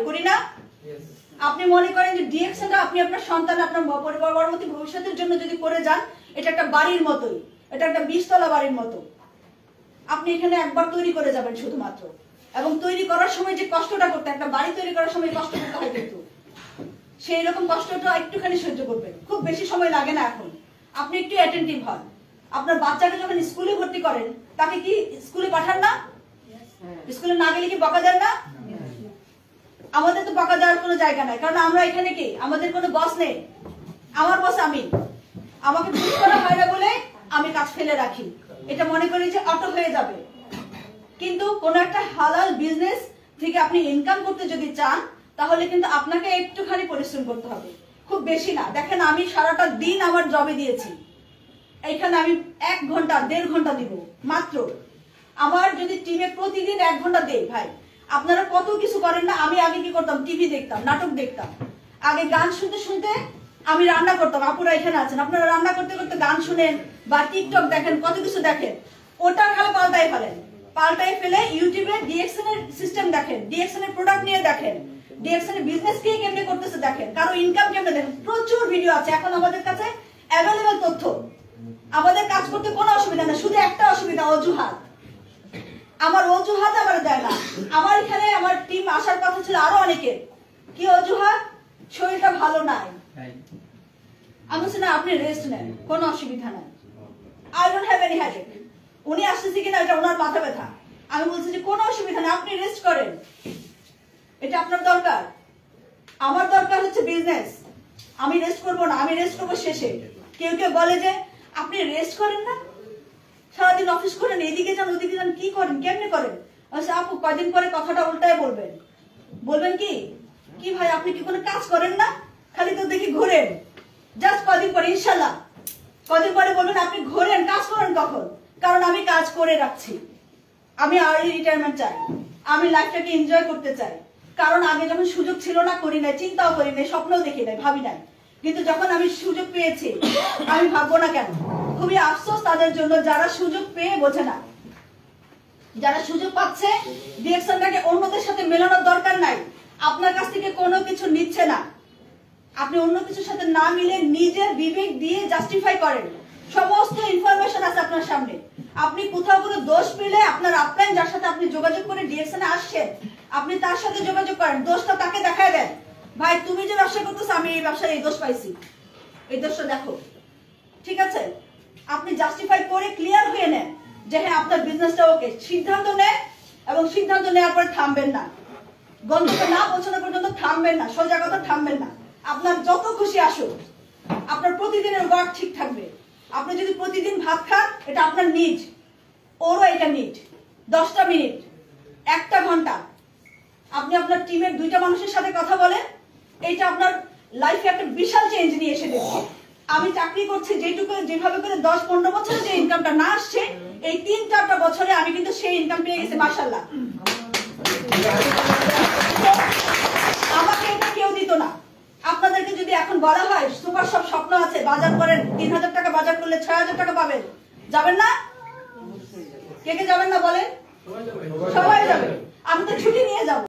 করি না? আপনি মনে করেন যে ডিএক্সএনটা আপনি আপনার সন্তান আপনার পরবর্তী ভবিষ্যতের জন্য যদি করে যান, এটা একটা বাড়ির মতোই, এটা একটা 20 তলা বাড়ির মতো। আপনি এখানে একবার তৈরি করে যাবেন শুধুমাত্র, এবং তৈরি করার সময় যে কষ্টটা করতে, একটা বাড়ি তৈরি করার সময় কষ্ট করতে হয়, কিন্তু সেই রকম কষ্টটা একটুখানি সহ্য করবেন, খুব বেশি সময় লাগে না। এখন আপনি একটু অ্যাটেনটিভ হন। আপনার বাচ্চাকে যখন স্কুলে ভর্তি করেন, তাকে কি স্কুলে পাঠান না? স্কুলে না গেলে কি বকা দেন না? আমাদের তো বকা দেওয়ার কোনো জায়গা নাই, কারণ আমরা এখানে কি, আমাদের কোনো বস নেই। আমার বস আমি, আমাকে পুশ করা হয় না বলে আমি কাজ ফেলে রাখি, এটা মনে করি যে অটো হয়ে যাবে। কিন্তু কোনো একটা হালাল বিজনেস থেকে আপনি ইনকাম করতে যদি চান, তাহলে কিন্তু আপনাকে একটুখানি পরিশ্রম করতে হবে, খুব বেশি না। দেখেন, আমি সারাটা দিন আমার জবে দিয়েছি, এইখানে আমি 1 ঘন্টা 1.5 ঘন্টা দিব মাত্র। আমার যদি টিমে প্রতিদিন 1 ঘন্টা দেই, ভাই আপনারা কত কিছু করেন না। আমি আগে কি করতাম, টিভি দেখতাম, নাটক দেখতাম, আগে গান শুনতে শুনতে আমি রান্না করতাম। আপুরা এখানে আছেন, আপনারা রান্না করতে করতে গান শুনেন বা টিকটক দেখেন, কত কিছু দেখেন। ওটা খালি পাল্টাই ফেলেন, পাল্টাই ফেলে ইউটিউবে ডিএক্সএন এর সিস্টেম দেখেন, ডিএক্সএন এর প্রোডাক্ট নিয়ে দেখেন, ডিএক্সএন এর বিজনেস কে কেমনে করতেছে দেখেন, কারো ইনকাম কেমনে দেখেন। প্রচুর ভিডিও আছে এখন আমাদের কাছে, অ্যাভেলেবল তথ্য। আমাদের কাজ করতে কোনো অসুবিধা না, শুধু একটা অসুবিধা, অজুহাত। আমার অজুহাত আমার দেয় না। আমার এখানে আমার টিম আসার কথা ছিল আরো অনেকের, কি অজুহাত? শরীরটা ভালো নাই। আমি বলছি না, আপনি রেস্ট নেন, কোনো অসুবিধা নাই, I don't have any headache. উনি আসতেছে কিনা এটা ওনার মাথা ব্যথা। আমি বলছি যে কোনো অসুবিধা নেই, আপনি রেস্ট করেন, এটা আপনার দরকার। আমার দরকার হচ্ছে বিজনেস, আমি রেস্ট করবো না, আমি রেস্ট করবো শেষে। কেউ কেউ বলে যে আপনি রেস্ট করেন না, সারাদিন অফিস করেন, এদিকে যান ওদিকে যান, কি করেন, কেমনে করেন? আপু কয়দিন পরে কথাটা উল্টায় বলবেন, বলবেন কি কি ভাই আপনি কি কোনো কাজ করেন না, খালি তো দেখি ঘোরেন। জাস্ট কয়দিন পরে, ইনশাল্লাহ কয়দিন পরে বলবেন আপনি ঘোরেন, কাজ করেন কখন? কারণ আমি কাজ করে রাখছি, আমি আর্লি রিটায়ারমেন্ট চাই, আমি লাইফটাকে এনজয় করতে চাই। কারণ আগে যখন সুযোগ ছিল না, করি নাই, চিন্তাও করি নাই, স্বপ্নও দেখি নাই, ভাবি নাই। কিন্তু যখন আমি সুযোগ পেয়েছি, আমি ভাববো না কেন? খুবই আফসোস তাদের জন্য যারা সুযোগ পেয়ে বোঝে না। যারা সুযোগ পাচ্ছে, ডিএক্সএনটাকে অন্যদের সাথে মেলানোর দরকার নাই। আপনার কাছ থেকে কোনো কিছু নিচ্ছে না, আপনি অন্য কিছুর সাথে না মিলে নিজের বিবেক দিয়ে জাস্টিফাই করেন। সমস্ত ইনফরমেশন আছে আপনার সামনে। আপনি কোথাও কোনো দোষ পেলে আপনার আপলাইন যার সাথে আপনি যোগাযোগ করে ডিএক্সএনে আসছেন, আপনি তার সাথে যোগাযোগ করেন, দোষটা তাকে দেখায় দেন। ভাই তুমি যে ব্যবসা করতেছো, আমি এই ব্যবসায় এই দোষ পাইছি, এই দোষটা দেখো, ঠিক আছে? আপনি জাস্টিফাই করে ক্লিয়ার হয়ে নেন যে হ্যাঁ আপনার বিজনেসটা ওকে। সিদ্ধান্ত নেন, এবং সিদ্ধান্ত নেওয়ার পরে থামবেন না, গন্তব্যে না পৌঁছানো পর্যন্ত থামবেন না, সোজা কথা থামবেন না। আপনার যত খুশি আসুক, আপনার প্রতিদিনের ওয়ার্ক ঠিক থাকবে। আপনি যদি প্রতিদিন ভাত খান, এটা আপনার নিজ, ওরও এটা নিজ। 10টা মিনিট, 1টা ঘন্টা আপনি আপনার টিমের 2টা মানুষের সাথে কথা বলেন, এইটা আপনার লাইফে একটা বিশাল চেঞ্জ নিয়ে এসে দেবে। আমি চাকরি করছি যেটুকু, যেভাবে করে 10-15 বছরে যে ইনকামটা না আসছে, এই 3-4টা বছরে আমি কিন্তু সেই ইনকাম পেয়ে গেছি, মাশাআল্লাহ। আমাকে এটা কেউ দিত না। আপনাদেরকে যদি এখন বলা হয় সুপার সব স্বপ্ন আছে, বাজার করেন, 3000 টাকা বাজার করলে 6000 টাকা পাবেন, যাবেন না? কে কে যাবেন না বলেন? সবাই যাবে। আমি তো ছুটি নিয়ে যাবো।